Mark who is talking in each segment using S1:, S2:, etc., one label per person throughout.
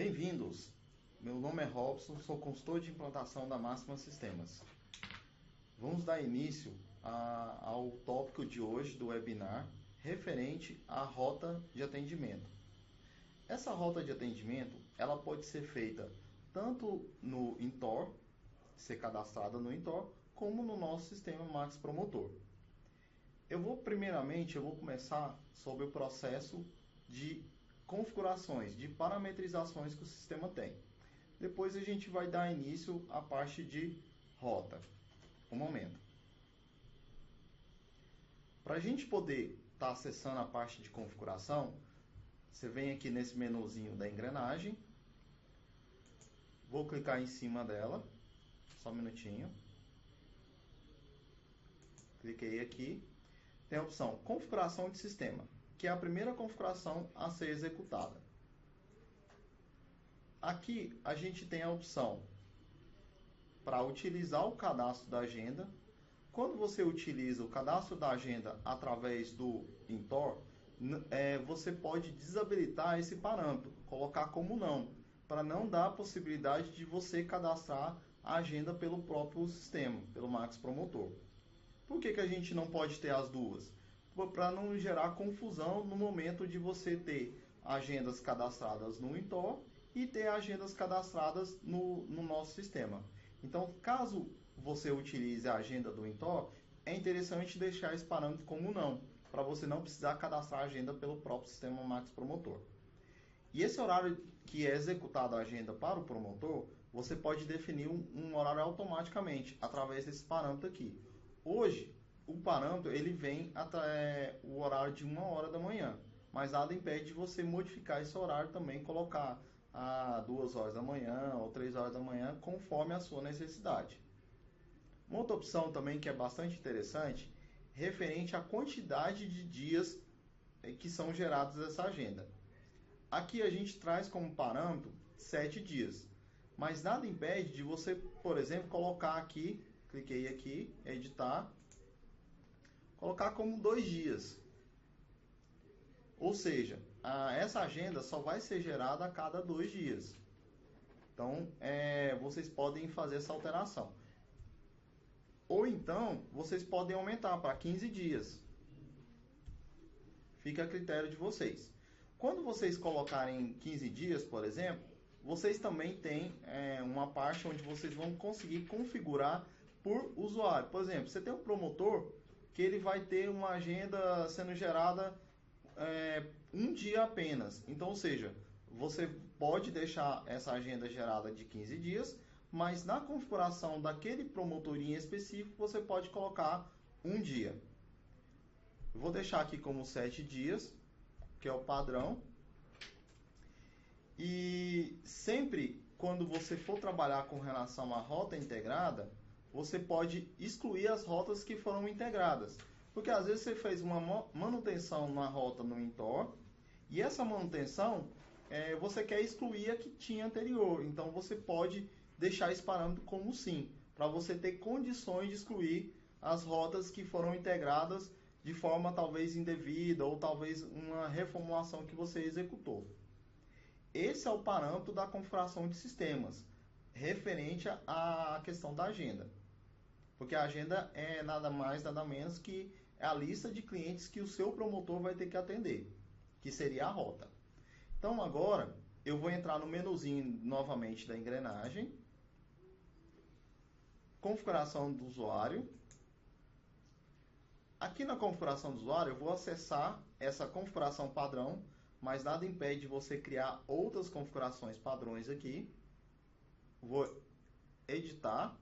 S1: Bem-vindos! Meu nome é Robson, sou consultor de implantação da Máxima Sistemas. Vamos dar início ao tópico de hoje do webinar referente à rota de atendimento. Essa rota de atendimento ela pode ser feita tanto no Intor, ser cadastrada no Intor, como no nosso sistema Max Promotor. Primeiramente eu vou começar sobre o processo de configurações, de parametrizações que o sistema tem. Depois a gente vai dar início à parte de rota. Um momento. Para a gente poder estar acessando a parte de configuração, você vem aqui nesse menuzinho da engrenagem. Vou clicar em cima dela. Só um minutinho. Cliquei aqui. Tem a opção configuração de sistema, que é a primeira configuração a ser executada. Aqui a gente tem a opção para utilizar o cadastro da agenda. Quando você utiliza o cadastro da agenda através do Intor, você pode desabilitar esse parâmetro, colocar como não, para não dar a possibilidade de você cadastrar a agenda pelo próprio sistema, pelo Max Promotor. Por que a gente não pode ter as duas? Para não gerar confusão no momento de você ter agendas cadastradas no Intor e ter agendas cadastradas no nosso sistema. Então, caso você utilize a agenda do Intor, é interessante deixar esse parâmetro como não, para você não precisar cadastrar a agenda pelo próprio sistema Max Promotor. E esse horário que é executado a agenda para o promotor, você pode definir um horário automaticamente, através desse parâmetro aqui. Hoje, o parâmetro ele vem até o horário de 1h da manhã, mas nada impede de você modificar esse horário também, colocar a 2h da manhã ou 3h da manhã, conforme a sua necessidade. Uma outra opção também que é bastante interessante, referente à quantidade de dias que são gerados dessa agenda. Aqui a gente traz como parâmetro 7 dias, mas nada impede de você, por exemplo, colocar aqui, cliquei aqui, editar, colocar como 2 dias. Ou seja, essa agenda só vai ser gerada a cada 2 dias. Então, vocês podem fazer essa alteração. Ou então, vocês podem aumentar para 15 dias. Fica a critério de vocês. Quando vocês colocarem 15 dias, por exemplo, vocês também têm uma parte onde vocês vão conseguir configurar por usuário. Por exemplo, você tem um promotor que ele vai ter uma agenda sendo gerada um dia apenas. Então, ou seja, você pode deixar essa agenda gerada de 15 dias, mas na configuração daquele promotor em específico, você pode colocar um dia. Eu vou deixar aqui como 7 dias, que é o padrão. E sempre quando você for trabalhar com relação à rota integrada, você pode excluir as rotas que foram integradas. Porque às vezes você fez uma manutenção na rota no Intor e essa manutenção você quer excluir a que tinha anterior. Então você pode deixar esse parâmetro como sim, para você ter condições de excluir as rotas que foram integradas de forma talvez indevida ou talvez uma reformulação que você executou. Esse é o parâmetro da configuração de sistemas, referente à questão da agenda. Porque a agenda é nada mais, nada menos que a lista de clientes que o seu promotor vai ter que atender, que seria a rota. Então agora, eu vou entrar no menuzinho novamente da engrenagem, configuração do usuário. Aqui na configuração do usuário, eu vou acessar essa configuração padrão, mas nada impede de você criar outras configurações padrões aqui. Vou editar.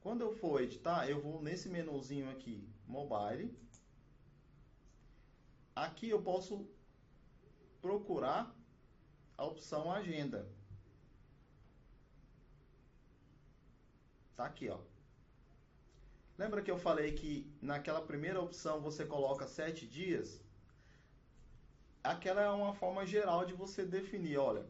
S1: Quando eu for editar, eu vou nesse menuzinho aqui, Mobile. Aqui eu posso procurar a opção Agenda. Tá aqui, ó. Lembra que eu falei que naquela primeira opção você coloca 7 dias? Aquela é uma forma geral de você definir, olha,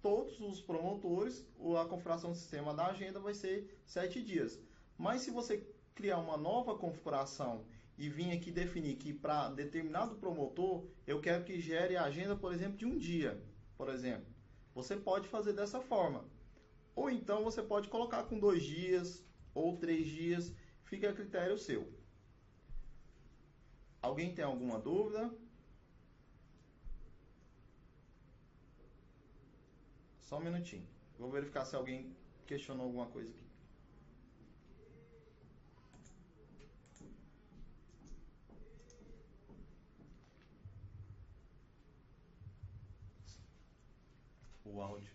S1: todos os promotores, a configuração do sistema da agenda vai ser 7 dias. Mas se você criar uma nova configuração e vir aqui definir que para determinado promotor, eu quero que gere a agenda, por exemplo, de um dia. por exemplo. Você pode fazer dessa forma. Ou então você pode colocar com 2 dias ou 3 dias, fica a critério seu. Alguém tem alguma dúvida? Só um minutinho. Vou verificar se alguém questionou alguma coisa aqui. O áudio.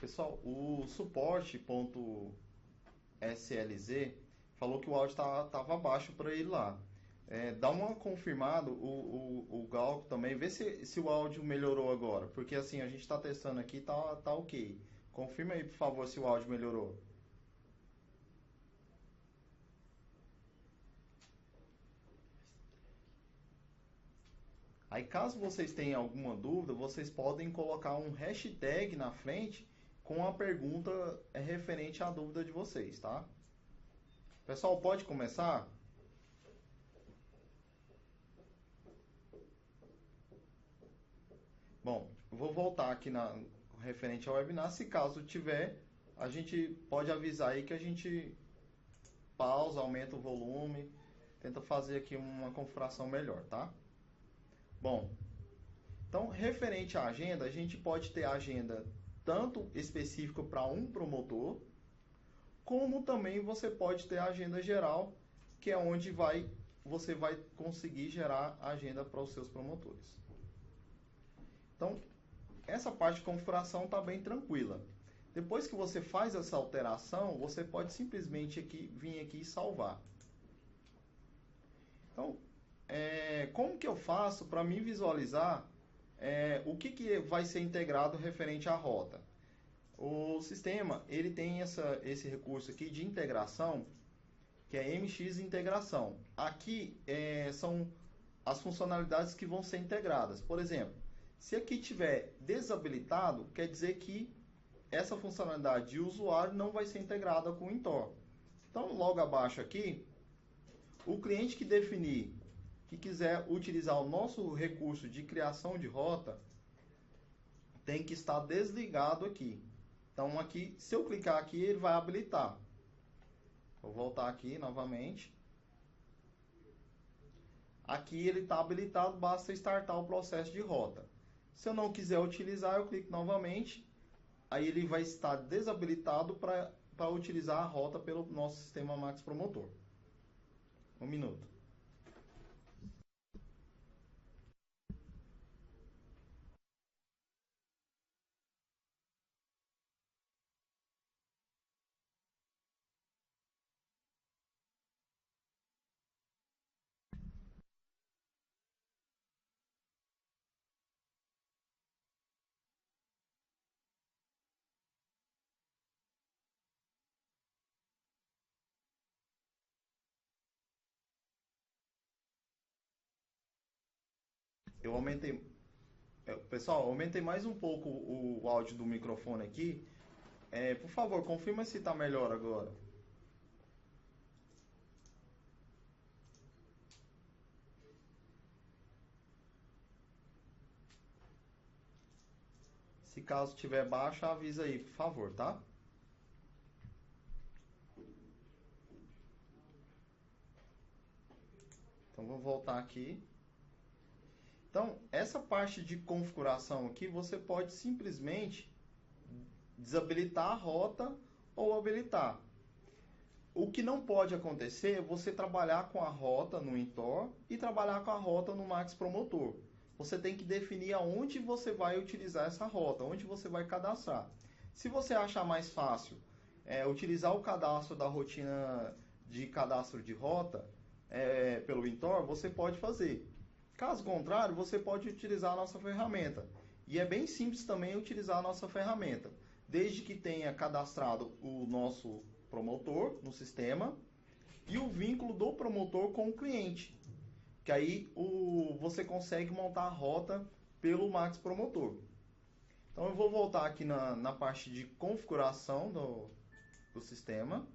S1: Pessoal, o suporte.slz falou que o áudio estava baixo para ele lá. Dá uma confirmada, o Galco também, vê se o áudio melhorou agora, porque assim, a gente está testando aqui, tá ok. Confirma aí, por favor, se o áudio melhorou. Aí, caso vocês tenham alguma dúvida, vocês podem colocar um hashtag na frente com a pergunta referente à dúvida de vocês, tá? Pessoal, pode começar? Bom, vou voltar aqui referente ao webinar. Se caso tiver, a gente pode avisar aí que a gente pausa, aumenta o volume, tenta fazer aqui uma configuração melhor, tá? Bom, então referente à agenda, a gente pode ter agenda tanto específica para um promotor, como também você pode ter a agenda geral, que é onde você vai conseguir gerar agenda para os seus promotores. Então, essa parte de configuração está bem tranquila. Depois que você faz essa alteração, você pode simplesmente vir aqui e salvar. Então, como que eu faço para me visualizar o que vai ser integrado referente à rota? O sistema ele tem esse recurso aqui de integração, que é MX Integração. Aqui são as funcionalidades que vão ser integradas. Por exemplo, se aqui tiver desabilitado, quer dizer que essa funcionalidade de usuário não vai ser integrada com o Intor. Então, logo abaixo aqui, o cliente que definir que quiser utilizar o nosso recurso de criação de rota, tem que estar desligado aqui. Então, aqui, se eu clicar aqui, ele vai habilitar. Vou voltar aqui novamente. Aqui ele está habilitado, basta startar o processo de rota. Se eu não quiser utilizar, eu clico novamente. Aí ele vai estar desabilitado para utilizar a rota pelo nosso sistema Max Promotor. Um minuto. Eu aumentei. Pessoal, aumentei mais um pouco o áudio do microfone aqui. Por favor, confirma se está melhor agora. Se caso tiver baixo, avisa aí, por favor, tá? Então, vou voltar aqui. Então, essa parte de configuração aqui, você pode simplesmente desabilitar a rota ou habilitar. O que não pode acontecer é você trabalhar com a rota no Intor e trabalhar com a rota no Max Promotor. Você tem que definir aonde você vai utilizar essa rota, onde você vai cadastrar. Se você achar mais fácil utilizar o cadastro da rotina de cadastro de rota pelo Intor, você pode fazer. Caso contrário, você pode utilizar a nossa ferramenta. E é bem simples também utilizar a nossa ferramenta, desde que tenha cadastrado o nosso promotor no sistema e o vínculo do promotor com o cliente, que aí você consegue montar a rota pelo Max Promotor. Então eu vou voltar aqui na parte de configuração do sistema.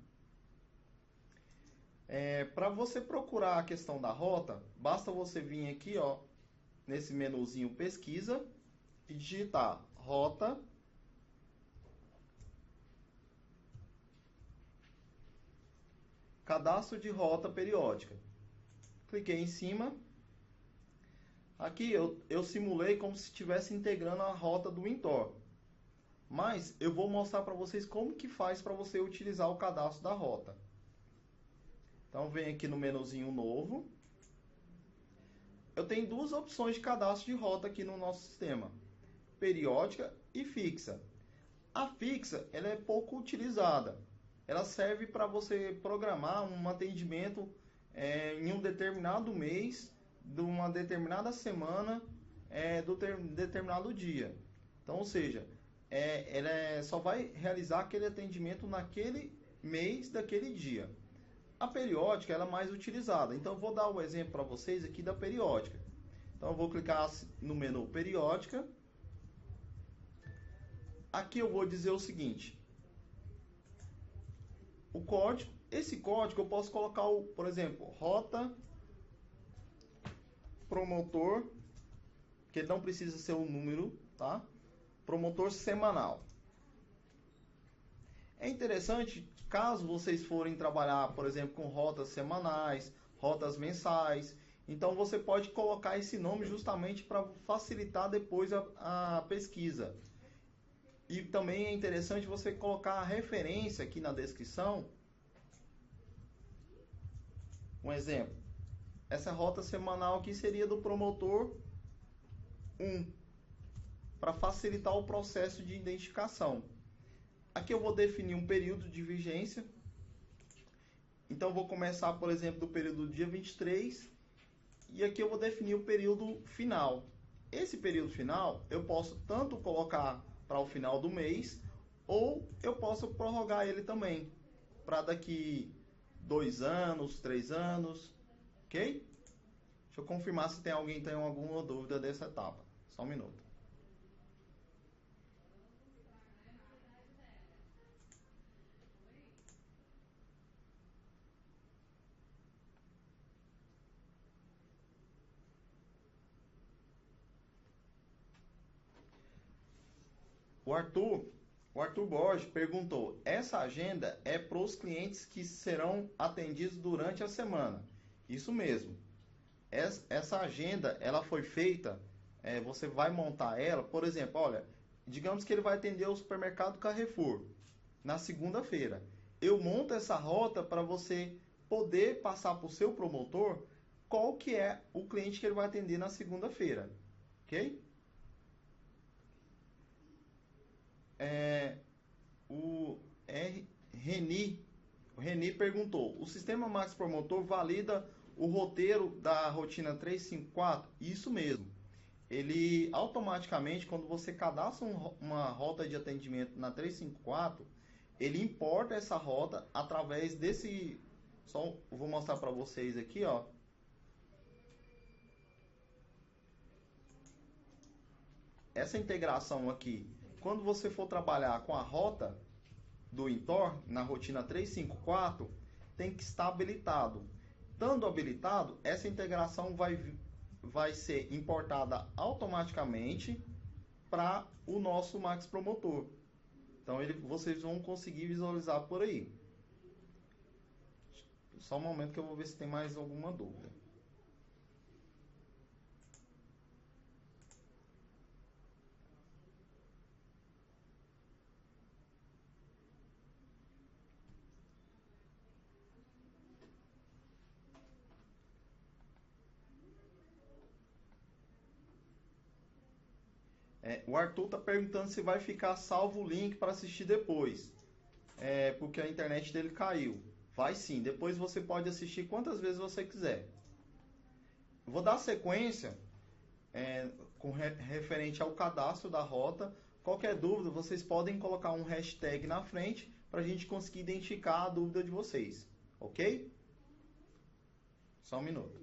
S1: Para você procurar a questão da rota, basta você vir aqui nesse menuzinho pesquisa e digitar rota cadastro de rota periódica. Cliquei em cima. Aqui eu simulei como se estivesse integrando a rota do Intor. Mas eu vou mostrar para vocês como que faz para você utilizar o cadastro da rota. Então vem aqui no menuzinho novo. Eu tenho duas opções de cadastro de rota aqui no nosso sistema: periódica e fixa. A fixa ela é pouco utilizada. Ela serve para você programar um atendimento em um determinado mês, de uma determinada semana, do determinado dia. Então, ou seja, ela só vai realizar aquele atendimento naquele mês, daquele dia. A periódica ela é mais utilizada. Então, eu vou dar o exemplo para vocês aqui da periódica. Então, eu vou clicar no menu periódica. Aqui eu vou dizer o seguinte: o código, esse código eu posso colocar, por exemplo, rota promotor, que não precisa ser um número, tá? Promotor semanal. É interessante, caso vocês forem trabalhar, por exemplo, com rotas semanais, rotas mensais, então você pode colocar esse nome justamente para facilitar depois a pesquisa. E também é interessante você colocar a referência aqui na descrição. Um exemplo, essa rota semanal aqui seria do promotor 1, para facilitar o processo de identificação. Aqui eu vou definir um período de vigência. Então eu vou começar, por exemplo, do período do dia 23, e aqui eu vou definir o período final. Esse período final eu posso tanto colocar para o final do mês, ou eu posso prorrogar ele também para daqui 2 anos, 3 anos, ok? Deixa eu confirmar se tem alguém que tem alguma dúvida dessa etapa. Só um minuto. O Arthur Borges perguntou: essa agenda é para os clientes que serão atendidos durante a semana? Isso mesmo. Essa agenda ela foi feita, você vai montar ela, por exemplo, olha, digamos que ele vai atender o supermercado Carrefour na segunda-feira. Eu monto essa rota para você poder passar para o seu promotor qual que é o cliente que ele vai atender na segunda-feira, ok? O Reni perguntou: o sistema Max Promotor valida o roteiro da rotina 354? Isso mesmo. Ele automaticamente, quando você cadastra uma rota de atendimento na 354, ele importa essa rota através desse. Só vou mostrar para vocês aqui, ó. Essa integração aqui, quando você for trabalhar com a rota do Intor, na rotina 354, tem que estar habilitado. Estando habilitado, essa integração vai ser importada automaticamente para o nosso Max Promotor. Então vocês vão conseguir visualizar por aí. Só um momento que eu vou ver se tem mais alguma dúvida. O Arthur está perguntando se vai ficar salvo o link para assistir depois. Porque a internet dele caiu. Vai sim, depois você pode assistir quantas vezes você quiser. Vou dar sequência referente ao cadastro da rota. Qualquer dúvida, vocês podem colocar um hashtag na frente para a gente conseguir identificar a dúvida de vocês. Ok? Só um minuto.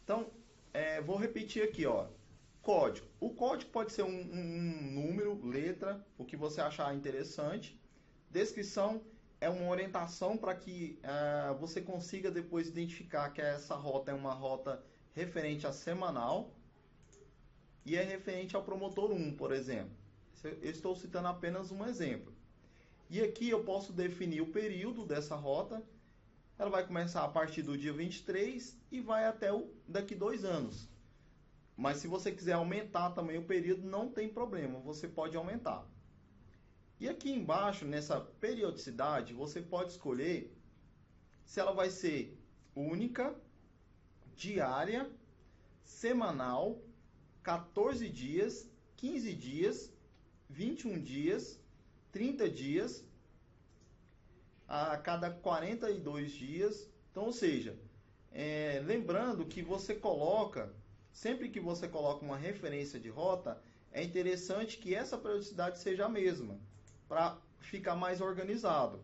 S1: Então, vou repetir aqui, ó. Código. O código pode ser um número, letra, o que você achar interessante. Descrição é uma orientação para que você consiga depois identificar que essa rota é uma rota referente a semanal e é referente ao promotor 1, por exemplo. Eu estou citando apenas um exemplo. E aqui eu posso definir o período dessa rota. Ela vai começar a partir do dia 23 e vai até daqui 2 anos. Mas se você quiser aumentar também o período, não tem problema, você pode aumentar. E aqui embaixo, nessa periodicidade, você pode escolher se ela vai ser única, diária, semanal, 14 dias, 15 dias, 21 dias, 30 dias, a cada 42 dias. Então, ou seja, lembrando que você coloca, sempre que você coloca uma referência de rota, é interessante que essa periodicidade seja a mesma, para ficar mais organizado.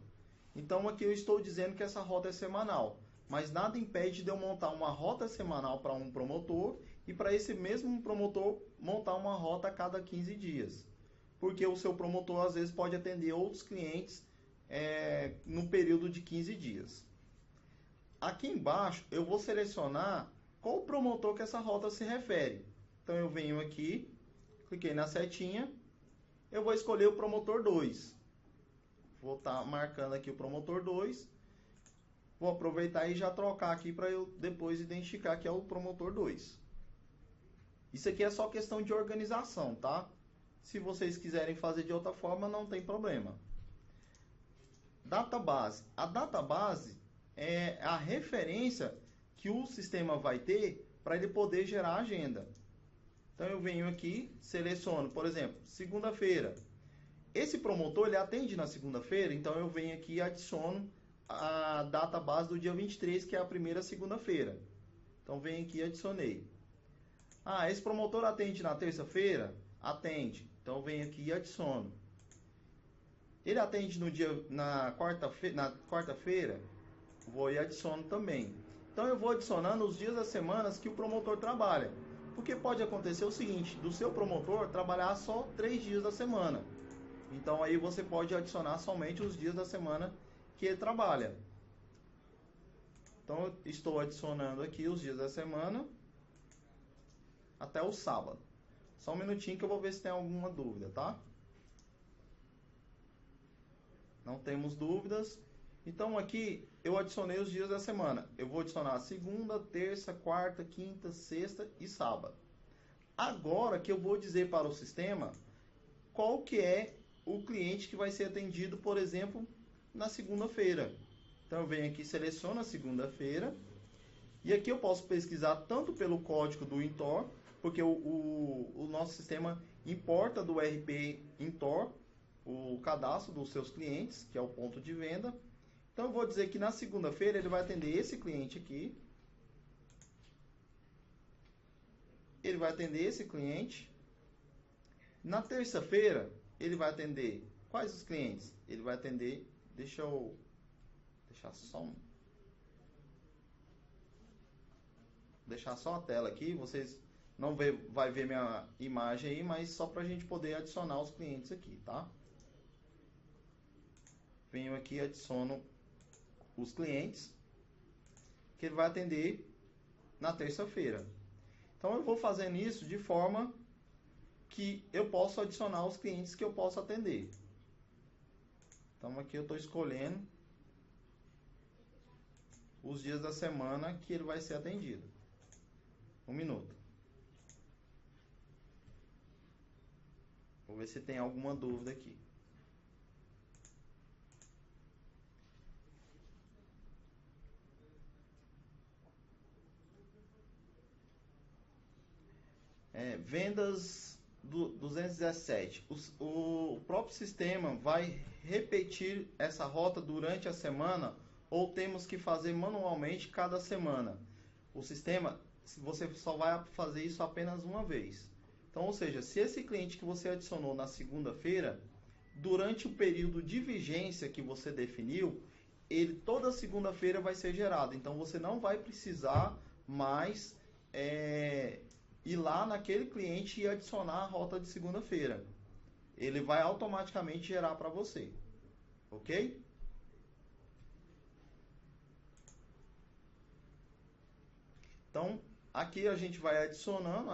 S1: Então, aqui eu estou dizendo que essa rota é semanal, mas nada impede de eu montar uma rota semanal para um promotor e para esse mesmo promotor montar uma rota a cada 15 dias. Porque o seu promotor, às vezes, pode atender outros clientes no período de 15 dias. Aqui embaixo, eu vou selecionar qual promotor que essa rota se refere. Então, eu venho aqui, cliquei na setinha, eu vou escolher o promotor 2. Vou estar marcando aqui o promotor 2. Vou aproveitar e já trocar aqui para eu depois identificar que é o promotor 2. Isso aqui é só questão de organização, tá? Se vocês quiserem fazer de outra forma, não tem problema. Database. A database é a referência que o sistema vai ter para ele poder gerar a agenda. Então eu venho aqui, seleciono, por exemplo, segunda-feira. Esse promotor ele atende na segunda-feira, então eu venho aqui e adiciono a database do dia 23, que é a primeira segunda-feira. Então venho aqui e adicionei. Esse promotor atende na terça-feira? Atende. Então venho aqui e adiciono. Ele atende na quarta-feira? Vou e adiciono também. Então eu vou adicionando os dias das semanas que o promotor trabalha. Porque pode acontecer o seguinte, do seu promotor trabalhar só 3 dias da semana. Então aí você pode adicionar somente os dias da semana que ele trabalha. Então eu estou adicionando aqui os dias da semana até o sábado. Só um minutinho que eu vou ver se tem alguma dúvida, tá? Não temos dúvidas. Então aqui eu adicionei os dias da semana. Eu vou adicionar segunda, terça, quarta, quinta, sexta e sábado. Agora que eu vou dizer para o sistema qual que é o cliente que vai ser atendido, por exemplo, na segunda-feira. Então eu venho aqui, seleciono a segunda-feira. E aqui eu posso pesquisar tanto pelo código do Intor, porque o nosso sistema importa do RP Intor o cadastro dos seus clientes, que é o ponto de venda. Então eu vou dizer que na segunda-feira ele vai atender esse cliente aqui. Ele vai atender esse cliente. Na terça-feira ele vai atender quais os clientes? Ele vai atender, deixa eu deixar só a tela aqui, vocês não vai ver minha imagem aí, mas só para a gente poder adicionar os clientes aqui, tá? Venho aqui e adiciono os clientes que ele vai atender na terça-feira. Então eu vou fazendo isso de forma que eu possa adicionar os clientes que eu posso atender. Então aqui eu estou escolhendo os dias da semana que ele vai ser atendido. 1 minuto. Vou ver se tem alguma dúvida aqui. vendas 217. O próprio sistema vai repetir essa rota durante a semana ou temos que fazer manualmente cada semana? O sistema, você só vai fazer isso apenas uma vez. Então, ou seja, se esse cliente que você adicionou na segunda-feira, durante o período de vigência que você definiu, ele toda segunda-feira vai ser gerado. Então, você não vai precisar mais ir lá naquele cliente e adicionar a rota de segunda-feira. Ele vai automaticamente gerar para você. Ok? Então, aqui a gente vai adicionando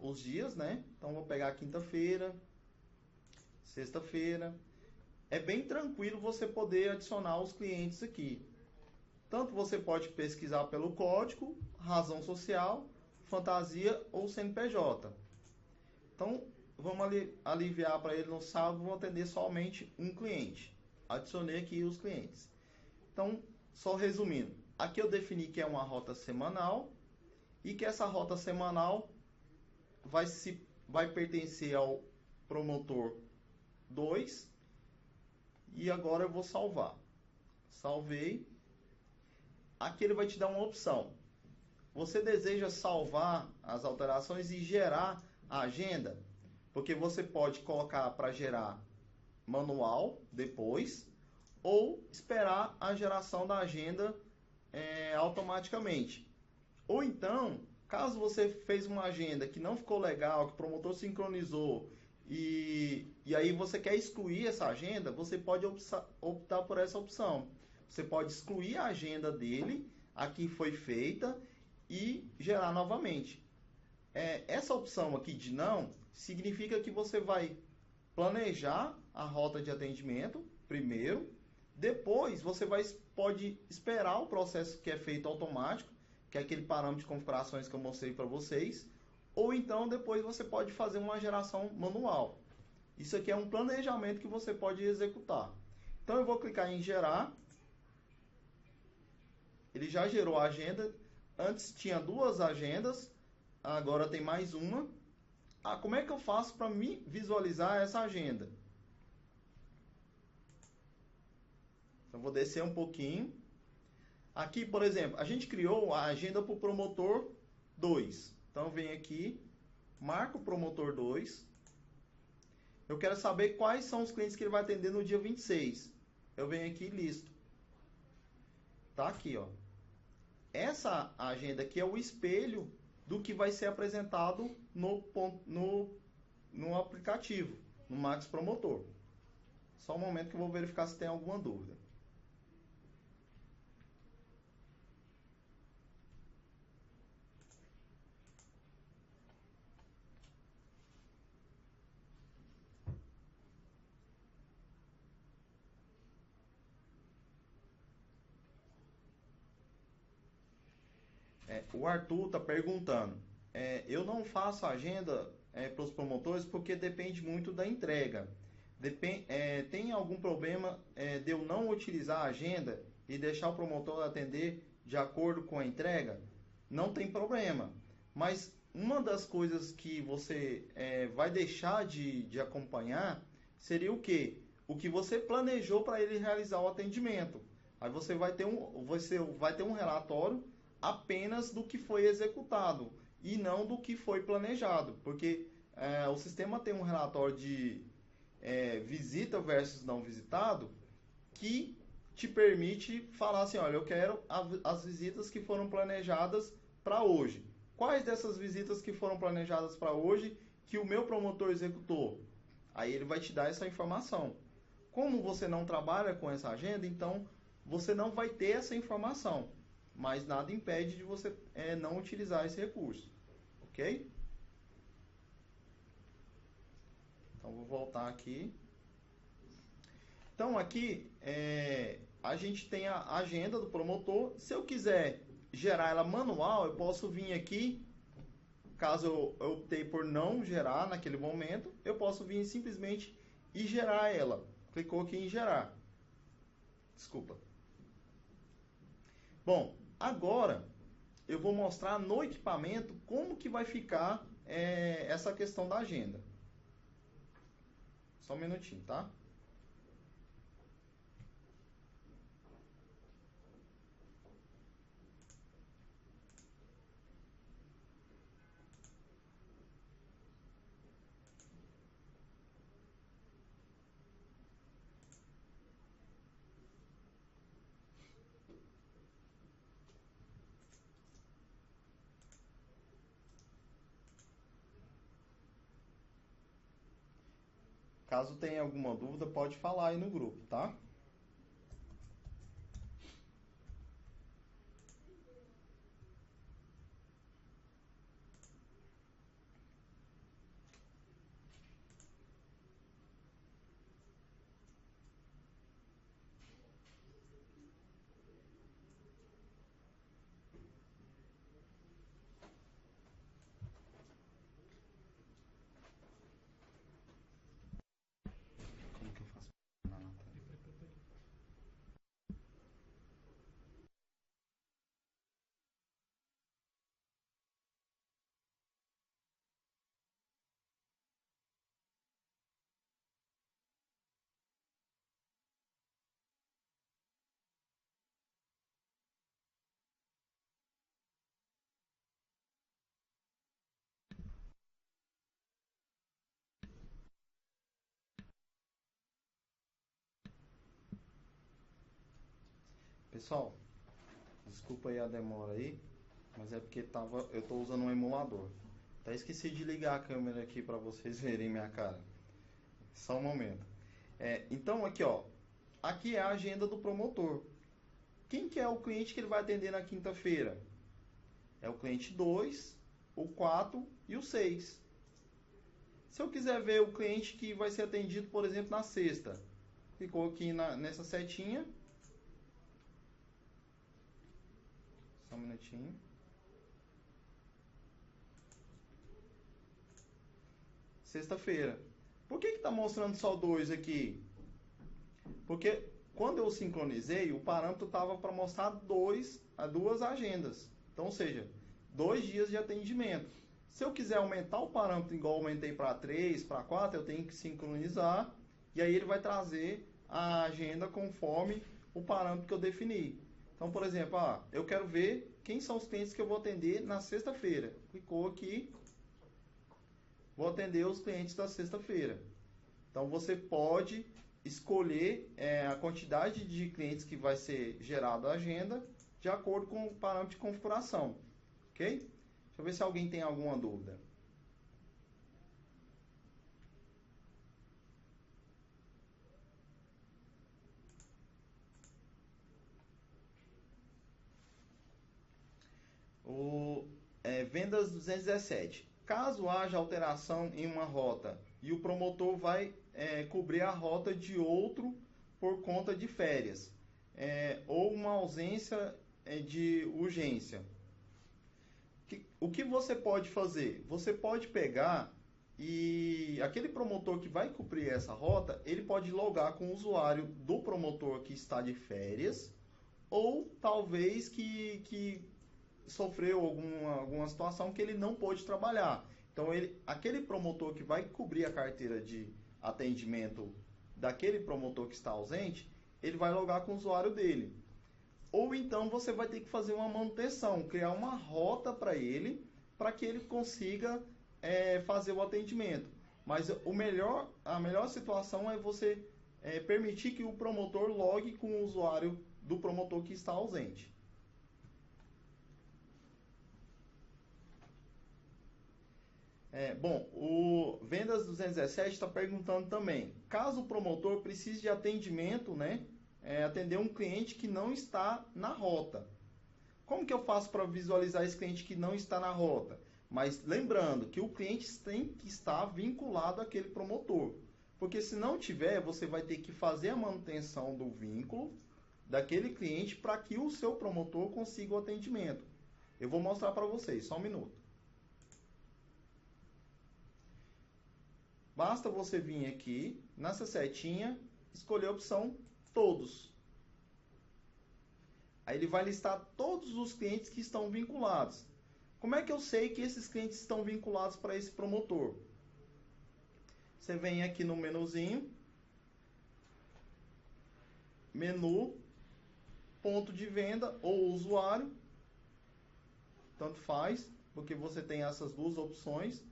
S1: os dias, né? Então, vou pegar quinta-feira, sexta-feira. É bem tranquilo você poder adicionar os clientes aqui. Tanto você pode pesquisar pelo código, razão social, fantasia ou CNPJ. Então, vamos aliviar para ele no sábado, vou atender somente um cliente. Adicionei aqui os clientes. Então, só resumindo, aqui eu defini que é uma rota semanal e que essa rota semanal vai pertencer ao promotor 2 e agora eu vou salvar. Salvei. Aqui ele vai te dar uma opção. Você deseja salvar as alterações e gerar a agenda? Porque você pode colocar para gerar manual depois ou esperar a geração da agenda automaticamente. Ou então, caso você fez uma agenda que não ficou legal, que o promotor sincronizou e aí você quer excluir essa agenda, você pode optar por essa opção. Você pode excluir a agenda dele, a que foi feita, e gerar novamente. Essa opção aqui de não, significa que você vai planejar a rota de atendimento primeiro, depois você pode esperar o processo que é feito automático, que é aquele parâmetro de configurações que eu mostrei para vocês, ou então depois você pode fazer uma geração manual. Isso aqui é um planejamento que você pode executar. Então eu vou clicar em gerar. Ele já gerou a agenda. Antes tinha 2 agendas, agora tem mais uma. Como é que eu faço para me visualizar essa agenda? Então vou descer um pouquinho. Aqui, por exemplo, a gente criou a agenda para o promotor 2. Então vem aqui, marca o promotor 2. Eu quero saber quais são os clientes que ele vai atender no dia 26. Eu venho aqui e listo. Tá aqui, ó. Essa agenda aqui é o espelho do que vai ser apresentado no aplicativo, no Max Promotor. Só um momento que eu vou verificar se tem alguma dúvida. O Arthur está perguntando. Eu não faço agenda para os promotores porque depende muito da entrega. Tem algum problema de eu não utilizar a agenda e deixar o promotor atender de acordo com a entrega? Não tem problema. Mas uma das coisas que você vai deixar de acompanhar seria o quê? O que você planejou para ele realizar o atendimento. Aí você vai ter um relatório apenas do que foi executado e não do que foi planejado, porque o sistema tem um relatório de visita versus não visitado que te permite falar assim, olha, eu quero as visitas que foram planejadas para hoje. Quais dessas visitas que foram planejadas para hoje que o meu promotor executou? Aí ele vai te dar essa informação. Como você não trabalha com essa agenda, então você não vai ter essa informação. Mas nada impede de você não utilizar esse recurso. Ok? Então, vou voltar aqui. Então, aqui a gente tem a agenda do promotor. Se eu quiser gerar ela manual, eu posso vir aqui. Caso eu optei por não gerar naquele momento, eu posso vir simplesmente e gerar ela. Clicou aqui em gerar. Desculpa. Bom, agora eu vou mostrar no equipamento como que vai ficar essa questão da agenda. Só um minutinho, tá? Caso tenha alguma dúvida, pode falar aí no grupo, tá? Como que eu faço na Natália? Pessoal, desculpa aí a demora aí, mas é porque eu tô usando um emulador. Até esqueci de ligar a câmera aqui para vocês verem minha cara. Só um momento. Então aqui, ó, aqui é a agenda do promotor. Quem que é o cliente que ele vai atender na quinta-feira? É o cliente 2, o 4 e o 6. Se eu quiser ver o cliente que vai ser atendido, por exemplo, na sexta, ficou aqui nessa setinha. Só um minutinho. Sexta-feira. Por que está mostrando só 2 aqui? Porque quando eu sincronizei, o parâmetro estava para mostrar duas agendas. Então, ou seja, 2 dias de atendimento. Se eu quiser aumentar o parâmetro igual eu aumentei para 3, para 4, eu tenho que sincronizar. E aí ele vai trazer a agenda conforme o parâmetro que eu defini. Então, por exemplo, eu quero ver quem são os clientes que eu vou atender na sexta-feira. Clicou aqui, vou atender os clientes da sexta-feira. Então, você pode escolher a quantidade de clientes que vai ser gerado a agenda de acordo com o parâmetro de configuração. Ok? Deixa eu ver se alguém tem alguma dúvida. Vendas 217. Caso haja alteração em uma rota e o promotor vai cobrir a rota de outro por conta de férias ou uma ausência de urgência, o que você pode fazer? Você pode pegar e aquele promotor que vai cumprir essa rota, ele pode logar com o usuário do promotor que está de férias ou talvez que sofreu alguma situação que ele não pôde trabalhar. Então, aquele promotor que vai cobrir a carteira de atendimento daquele promotor que está ausente, ele vai logar com o usuário dele. Ou então você vai ter que fazer uma manutenção, criar uma rota para ele, para que ele consiga fazer o atendimento. Mas a melhor situação é você permitir que o promotor logue com o usuário do promotor que está ausente. O Vendas 217 está perguntando também, caso o promotor precise de atendimento, né, atender um cliente que não está na rota. Como que eu faço para visualizar esse cliente que não está na rota? Mas lembrando que o cliente tem que estar vinculado àquele promotor. Porque se não tiver, você vai ter que fazer a manutenção do vínculo daquele cliente para que o seu promotor consiga o atendimento. Eu vou mostrar para vocês, só um minuto. Basta você vir aqui, nessa setinha, escolher a opção Todos. Aí ele vai listar todos os clientes que estão vinculados. Como é que eu sei que esses clientes estão vinculados para esse promotor? Você vem aqui no menuzinho, menu, ponto de venda ou usuário, tanto faz, porque você tem essas duas opções.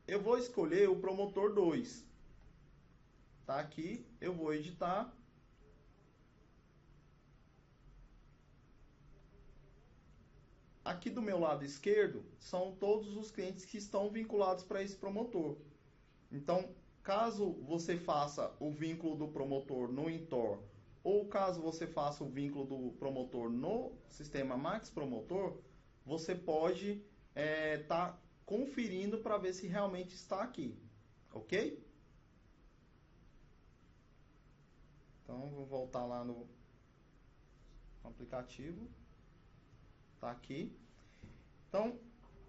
S1: Eu vou escolher o promotor 2. Tá aqui, eu vou editar. Aqui do meu lado esquerdo são todos os clientes que estão vinculados para esse promotor. Então, caso você faça o vínculo do promotor no Intor, ou caso você faça o vínculo do promotor no sistema Max Promotor, você pode tá conferindo para ver se realmente está aqui, ok? Então, vou voltar lá no aplicativo. Tá aqui. Então,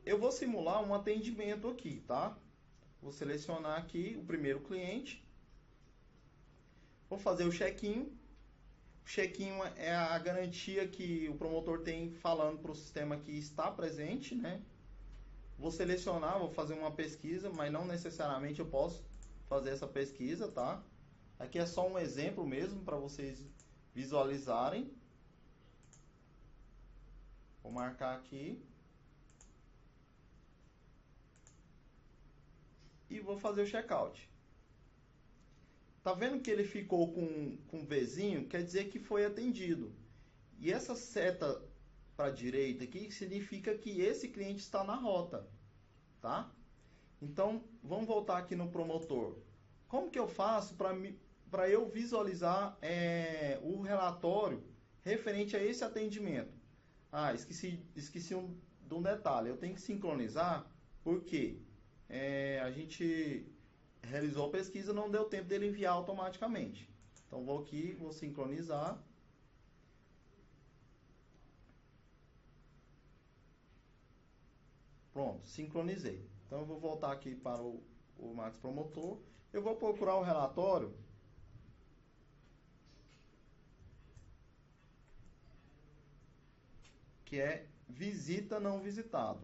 S1: eu vou simular um atendimento aqui, tá? Vou selecionar aqui o primeiro cliente. Vou fazer o check-in. O check-in é a garantia que o promotor tem falando para o sistema que está presente, né? Vou selecionar, vou fazer uma pesquisa, mas não necessariamente eu posso fazer essa pesquisa, tá? Aqui é só um exemplo mesmo para vocês visualizarem. Vou marcar aqui. E vou fazer o checkout. Tá vendo que ele ficou com um Vzinho? Quer dizer que foi atendido. E essa seta para a direita aqui significa que esse cliente está na rota. Tá? Então, vamos voltar aqui no promotor. Como que eu faço para eu visualizar o relatório referente a esse atendimento? Ah, esqueci de um detalhe. Eu tenho que sincronizar, porque a gente realizou a pesquisa, não deu tempo dele enviar automaticamente. Então, vou aqui, vou sincronizar. Pronto, sincronizei. Então, eu vou voltar aqui para o Max Promotor. Eu vou procurar o relatório. Que é visita não visitado.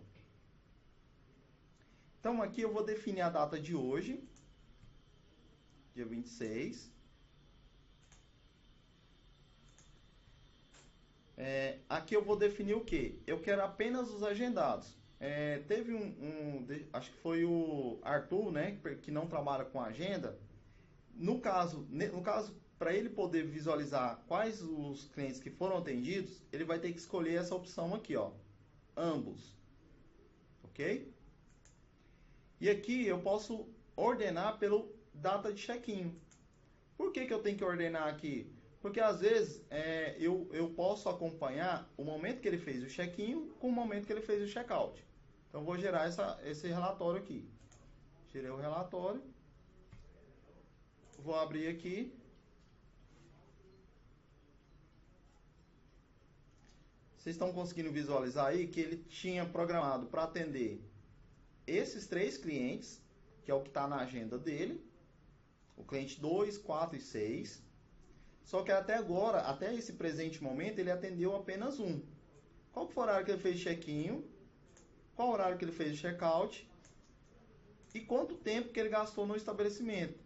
S1: Então, aqui eu vou definir a data de hoje, dia 26. Aqui eu vou definir o que? Eu quero apenas os agendados. Teve acho que foi o Arthur, né, que não trabalha com agenda. No caso, para ele poder visualizar quais os clientes que foram atendidos, ele vai ter que escolher essa opção aqui, ó, ambos, ok? E aqui eu posso ordenar pelo data de check-in. Por que eu tenho que ordenar aqui? Porque às vezes eu posso acompanhar o momento que ele fez o check-in com o momento que ele fez o check-out. Então, eu vou gerar esse relatório aqui. Gerei o relatório. Vou abrir aqui. Vocês estão conseguindo visualizar aí que ele tinha programado para atender esses 3 clientes, que é o que está na agenda dele. O cliente 2, 4 e 6. Só que até agora, até esse presente momento, ele atendeu apenas um. Qual foi o horário que ele fez check-in? Qual o horário que ele fez check-out? E quanto tempo que ele gastou no estabelecimento?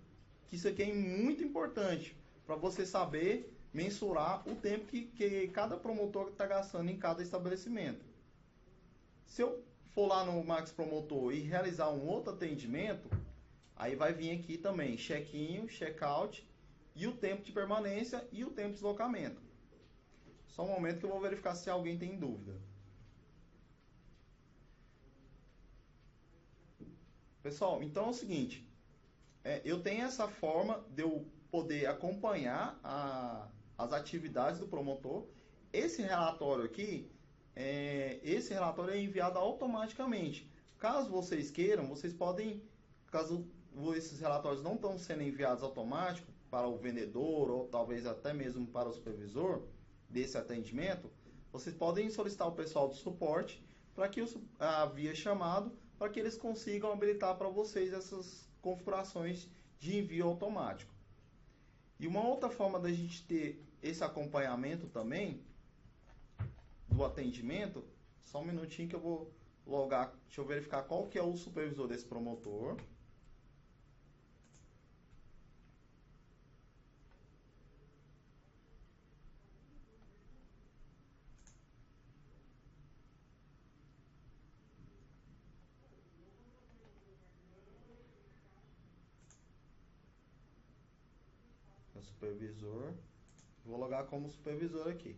S1: Que isso aqui é muito importante para você saber mensurar o tempo que cada promotor está gastando em cada estabelecimento. Se eu for lá no Max Promotor e realizar um outro atendimento, aí vai vir aqui também check-in, check-out e o tempo de permanência e o tempo de deslocamento. Só um momento que eu vou verificar se alguém tem dúvida. Pessoal, então é o seguinte, eu tenho essa forma de eu poder acompanhar as atividades do promotor. Esse relatório aqui, esse relatório é enviado automaticamente. Caso vocês queiram, vocês podem, caso esses relatórios não estão sendo enviados automático para o vendedor ou talvez até mesmo para o supervisor desse atendimento, vocês podem solicitar o pessoal do suporte para que via chamado, para que eles consigam habilitar para vocês essas configurações de envio automático. E uma outra forma da gente ter esse acompanhamento também do atendimento, só um minutinho que eu vou logar, deixa eu verificar qual que é o supervisor desse promotor. É o supervisor. Vou logar como supervisor aqui.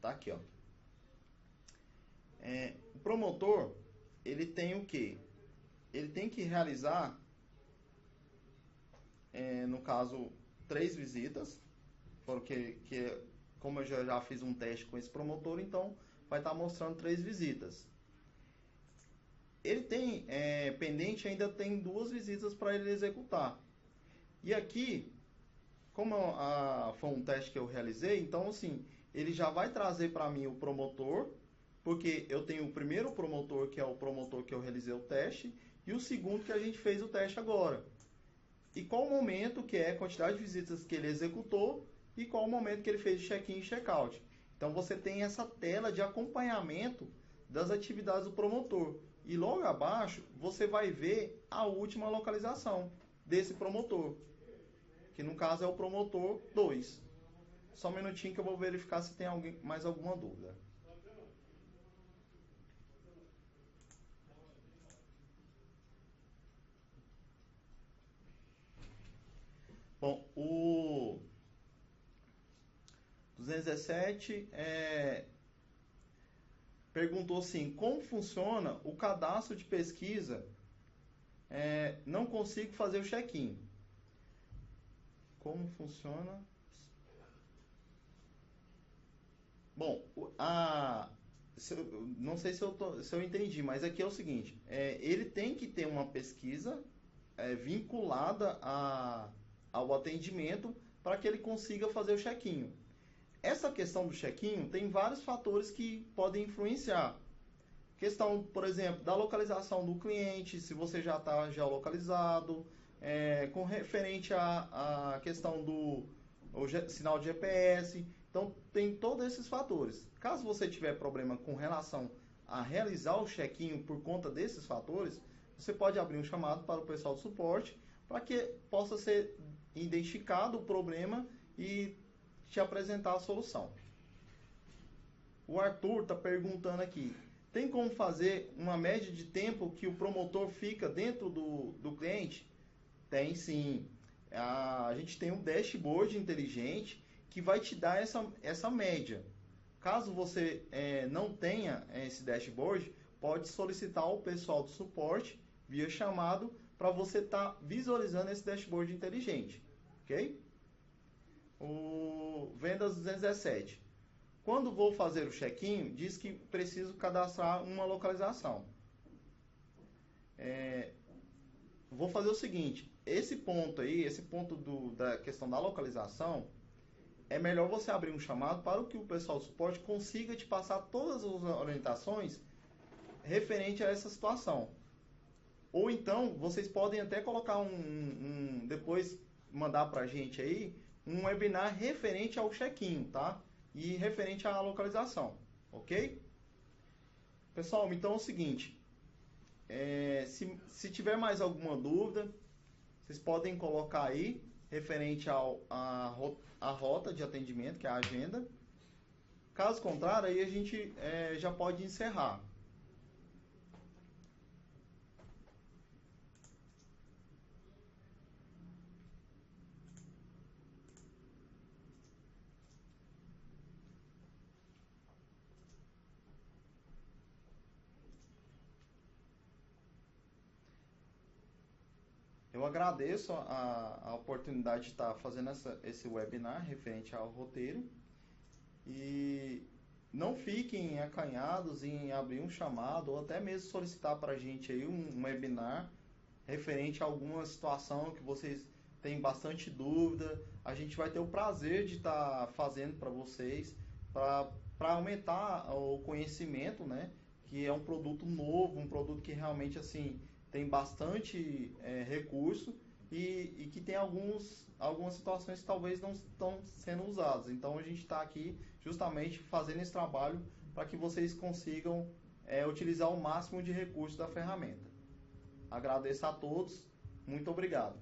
S1: Tá aqui, ó. O promotor, ele tem o quê? Ele tem que realizar, no caso, 3 visitas, porque como eu já fiz um teste com esse promotor, então vai estar mostrando 3 visitas. Ele tem pendente, ainda tem 2 visitas para ele executar. E aqui, como foi um teste que eu realizei, então assim, ele já vai trazer para mim o promotor, porque eu tenho o primeiro promotor, que é o promotor que eu realizei o teste, e o segundo que a gente fez o teste agora. E qual o momento, que é a quantidade de visitas que ele executou, e qual o momento que ele fez check-in e check-out. Então você tem essa tela de acompanhamento das atividades do promotor. E logo abaixo você vai ver a última localização desse promotor, que no caso é o promotor 2. Só um minutinho que eu vou verificar se tem mais alguma dúvida. Bom, o 217 perguntou assim, como funciona o cadastro de pesquisa? Não consigo fazer o check-in. Como funciona? Bom, não sei se eu entendi, mas aqui é o seguinte, ele tem que ter uma pesquisa vinculada ao atendimento para que ele consiga fazer o check-in. Essa questão do check-in tem vários fatores que podem influenciar. Questão, por exemplo, da localização do cliente, se você já está geolocalizado, com referente à questão do sinal de GPS. Então, tem todos esses fatores. Caso você tiver problema com relação a realizar o check-in por conta desses fatores, você pode abrir um chamado para o pessoal do suporte para que possa ser identificado o problema e te apresentar a solução. O Arthur está perguntando aqui, tem como fazer uma média de tempo que o promotor fica dentro do cliente? Tem sim. A gente tem um dashboard inteligente que vai te dar essa média. Caso você não tenha esse dashboard, pode solicitar ao pessoal do suporte via chamado para você estar visualizando esse dashboard inteligente. Ok? O Vendas 217. Quando vou fazer o check-in, diz que preciso cadastrar uma localização. Vou fazer o seguinte, esse ponto da questão da localização, é melhor você abrir um chamado para que o pessoal do suporte consiga te passar todas as orientações referente a essa situação. Ou então, vocês podem até colocar depois mandar para a gente aí, um webinar referente ao check-in, tá? E referente à localização, ok? Pessoal, então é o seguinte, se tiver mais alguma dúvida, vocês podem colocar aí, referente à rota de atendimento, que é a agenda. Caso contrário, aí a gente já pode encerrar. Eu agradeço a oportunidade de estar fazendo esse webinar referente ao roteiro e não fiquem acanhados em abrir um chamado ou até mesmo solicitar para a gente aí um webinar referente a alguma situação que vocês têm bastante dúvida. A gente vai ter o prazer de estar fazendo para vocês, para aumentar o conhecimento, né, que é um produto novo, um produto que realmente assim tem bastante recurso e que tem algumas situações que talvez não estão sendo usadas. Então a gente está aqui justamente fazendo esse trabalho para que vocês consigam utilizar o máximo de recursos da ferramenta. Agradeço a todos, muito obrigado.